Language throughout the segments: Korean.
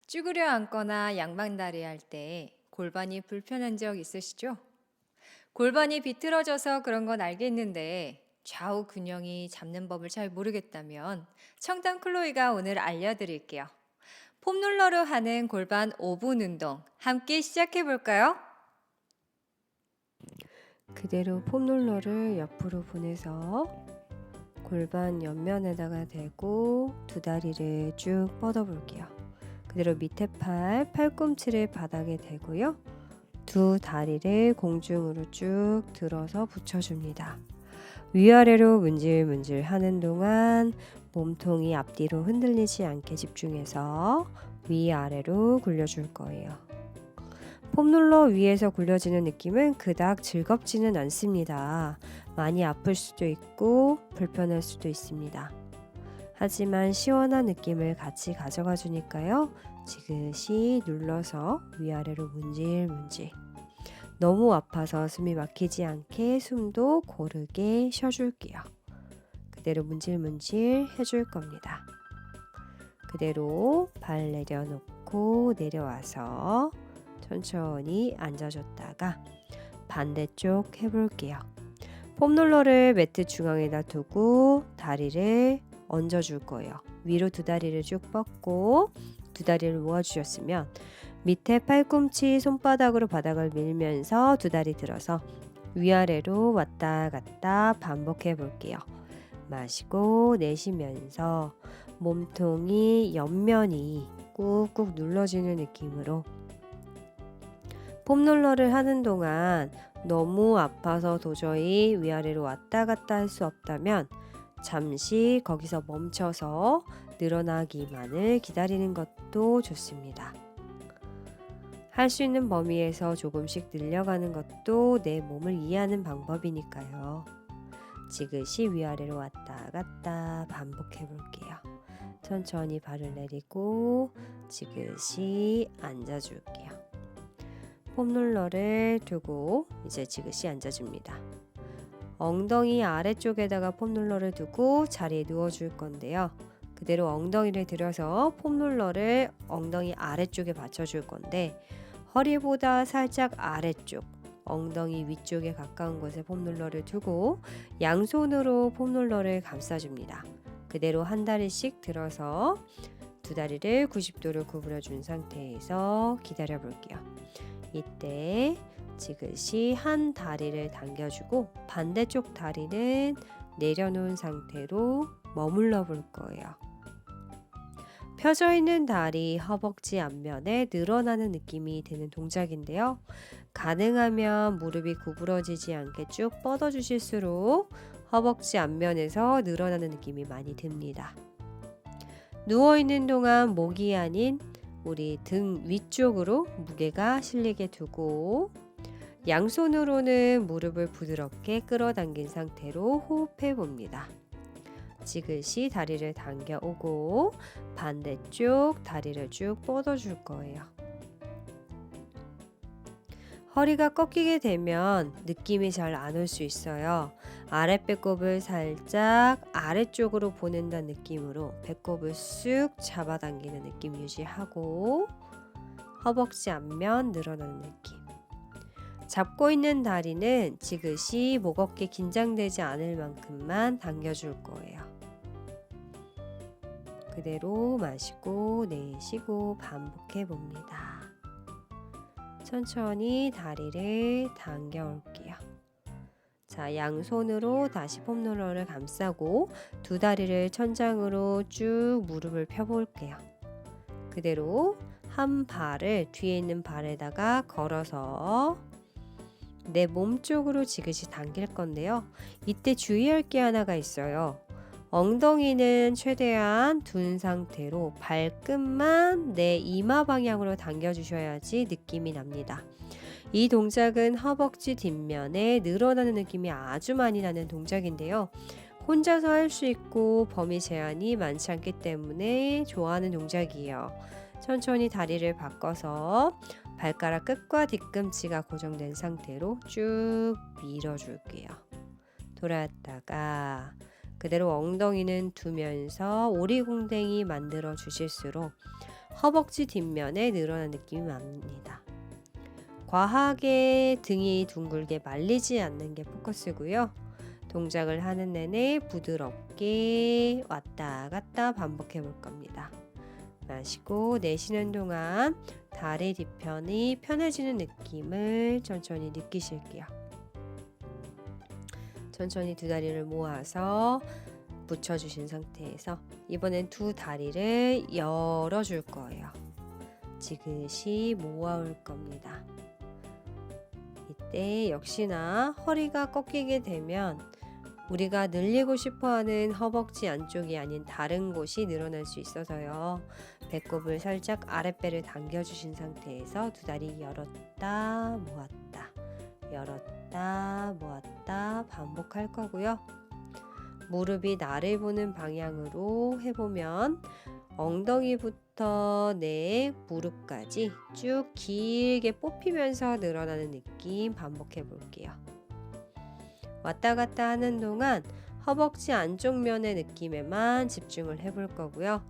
쭈그려 앉거나 양반다리 할 때 골반이 불편한 적 있으시죠? 골반이 비틀어져서 그런 건 알겠는데 좌우 균형이 잡는 법을 잘 모르겠다면 청담 클로이가 오늘 알려드릴게요. 폼롤러로 하는 골반 5분 운동 함께 시작해 볼까요? 그대로 폼롤러를 옆으로 보내서 골반 옆면에다가 대고 두 다리를 쭉 뻗어 볼게요. 그대로 밑에 팔꿈치를 바닥에 대고요. 두 다리를 공중으로 쭉 들어서 붙여줍니다. 위아래로 문질문질 하는 동안 몸통이 앞뒤로 흔들리지 않게 집중해서 위아래로 굴려줄 거예요. 폼롤러 위에서 굴려지는 느낌은 그닥 즐겁지는 않습니다. 많이 아플 수도 있고 불편할 수도 있습니다. 하지만 시원한 느낌을 같이 가져가 주니까요. 지그시 눌러서 위아래로 문질문질. 너무 아파서 숨이 막히지 않게 숨도 고르게 쉬어줄게요. 그대로 문질문질 해줄 겁니다. 그대로 발 내려놓고 내려와서 천천히 앉아줬다가 반대쪽 해볼게요. 폼롤러를 매트 중앙에다 두고 다리를 얹어줄 거예요. 위로 두 다리를 쭉 뻗고 두 다리를 모아주셨으면 밑에 팔꿈치 손바닥으로 바닥을 밀면서 두 다리 들어서 위아래로 왔다 갔다 반복해 볼게요. 마시고 내쉬면서 몸통이 옆면이 꾹꾹 눌러지는 느낌으로 폼롤러를 하는 동안 너무 아파서 도저히 위아래로 왔다 갔다 할 수 없다면 잠시 거기서 멈춰서 늘어나기만을 기다리는 것도 좋습니다. 할 수 있는 범위에서 조금씩 늘려가는 것도 내 몸을 이해하는 방법이니까요. 지그시 위아래로 왔다 갔다 반복해 볼게요. 천천히 발을 내리고 지그시 앉아줄게요. 폼롤러를 두고 이제 지그시 앉아줍니다. 엉덩이 아래쪽에다가 폼롤러를 두고 자리에 누워줄 건데요. 그대로 엉덩이를 들여서 폼롤러를 엉덩이 아래쪽에 받쳐줄 건데 허리보다 살짝 아래쪽, 엉덩이 위쪽에 가까운 곳에 폼롤러를 두고 양손으로 폼롤러를 감싸줍니다. 그대로 한 다리씩 들어서 두 다리를 90도로 구부려 준 상태에서 기다려 볼게요. 이때 지그시 한 다리를 당겨주고 반대쪽 다리는 내려놓은 상태로 머물러 볼 거예요. 펴져 있는 다리 허벅지 앞면에 늘어나는 느낌이 드는 동작인데요. 가능하면 무릎이 구부러지지 않게 쭉 뻗어 주실수록 허벅지 앞면에서 늘어나는 느낌이 많이 듭니다. 누워있는 동안 목이 아닌 우리 등 위쪽으로 무게가 실리게 두고 양손으로는 무릎을 부드럽게 끌어당긴 상태로 호흡해 봅니다. 지그시 다리를 당겨 오고 반대쪽 다리를 쭉 뻗어 줄 거예요. 허리가 꺾이게 되면 느낌이 잘 안 올 수 있어요. 아래 배꼽을 살짝 아래쪽으로 보낸다는 느낌으로 배꼽을 쑥 잡아당기는 느낌 유지하고 허벅지 앞면 늘어나는 느낌. 잡고 있는 다리는 지그시 목 어깨 긴장되지 않을 만큼만 당겨줄 거예요. 그대로 마시고 내쉬고 반복해 봅니다. 천천히 다리를 당겨 올게요. 자, 양손으로 다시 폼롤러를 감싸고 두 다리를 천장으로 쭉 무릎을 펴볼게요. 그대로 한 발을 뒤에 있는 발에다가 걸어서 내 몸 쪽으로 지그시 당길 건데요. 이때 주의할 게 하나가 있어요. 엉덩이는 최대한 둔 상태로 발끝만 내 이마 방향으로 당겨주셔야지 느낌이 납니다. 이 동작은 허벅지 뒷면에 늘어나는 느낌이 아주 많이 나는 동작인데요. 혼자서 할 수 있고 범위 제한이 많지 않기 때문에 좋아하는 동작이에요. 천천히 다리를 바꿔서 발가락 끝과 뒤꿈치가 고정된 상태로 쭉 밀어줄게요. 돌아왔다가 그대로 엉덩이는 두면서 오리궁뎅이 만들어 주실수록 허벅지 뒷면에 늘어난 느낌이 납니다. 과하게 등이 둥글게 말리지 않는 게 포커스고요. 동작을 하는 내내 부드럽게 왔다 갔다 반복해 볼 겁니다. 마시고 내쉬는 동안 다리 뒤편이 편해지는 느낌을 천천히 느끼실게요. 천천히 두 다리를 모아서 붙여주신 상태에서 이번엔 두 다리를 열어줄 거예요. 지그시 모아올 겁니다. 이때 역시나 허리가 꺾이게 되면 우리가 늘리고 싶어하는 허벅지 안쪽이 아닌 다른 곳이 늘어날 수 있어서요. 배꼽을 살짝 아랫배를 당겨주신 상태에서 두 다리 열었다 모았다 열었다 모았다 반복할 거고요. 무릎이 나를 보는 방향으로 해보면 엉덩이부터 내 무릎까지 쭉 길게 뽑히면서 늘어나는 느낌 반복해 볼게요. 왔다 갔다 하는 동안 허벅지 안쪽 면의 느낌에만 집중을 해볼 거고요.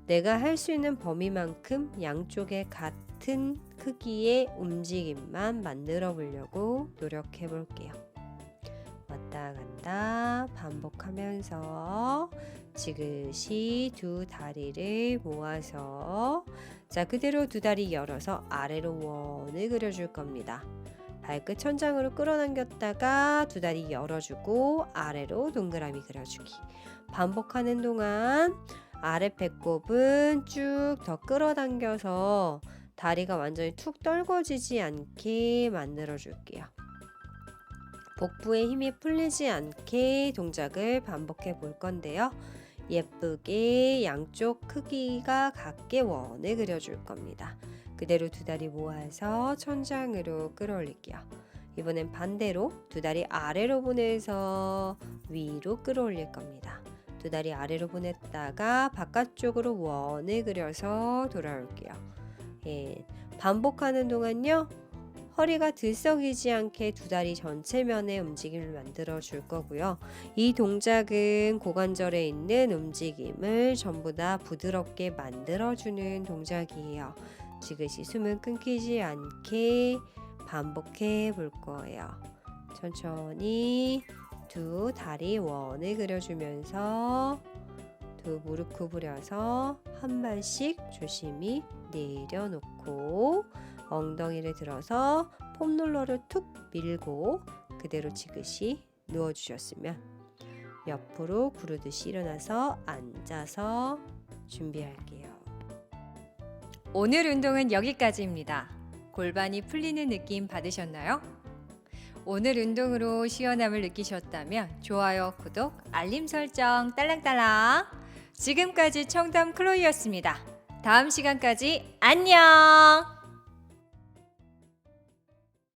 내가 할 수 있는 범위만큼 양쪽의 같은 크기의 움직임만 만들어 보려고 노력해 볼게요. 왔다 갔다 반복하면서 지그시 두 다리를 모아서 자 그대로 두 다리 열어서 아래로 원을 그려줄 겁니다. 발끝 천장으로 끌어당겼다가 두 다리 열어주고 아래로 동그라미 그려주기. 반복하는 동안 아래 배꼽은 쭉 더 끌어당겨서 다리가 완전히 툭 떨궈지지 않게 만들어 줄게요. 복부에 힘이 풀리지 않게 동작을 반복해 볼 건데요. 예쁘게 양쪽 크기가 같게 원을 그려줄 겁니다. 그대로 두 다리 모아서 천장으로 끌어올릴게요. 이번엔 반대로 두 다리 아래로 보내서 위로 끌어올릴 겁니다. 두 다리 아래로 보냈다가 바깥쪽으로 원을 그려서 돌아올게요. 반복하는 동안요. 허리가 들썩이지 않게 두 다리 전체 면의 움직임을 만들어 줄 거고요. 이 동작은 고관절에 있는 움직임을 전부 다 부드럽게 만들어 주는 동작이에요. 지그시 숨을 끊기지 않게 반복해 볼 거예요. 천천히 두 다리 원을 그려주면서 두 무릎 구부려서 한 발씩 조심히 내려놓고 엉덩이를 들어서 폼롤러를 툭 밀고 그대로 지그시 누워주셨으면 옆으로 구르듯이 일어나서 앉아서 준비할게요. 오늘 운동은 여기까지입니다. 골반이 풀리는 느낌 받으셨나요? 오늘 운동으로 시원함을 느끼셨다면 좋아요, 구독, 알림 설정 딸랑딸랑. 지금까지 청담 클로이였습니다. 다음 시간까지 안녕!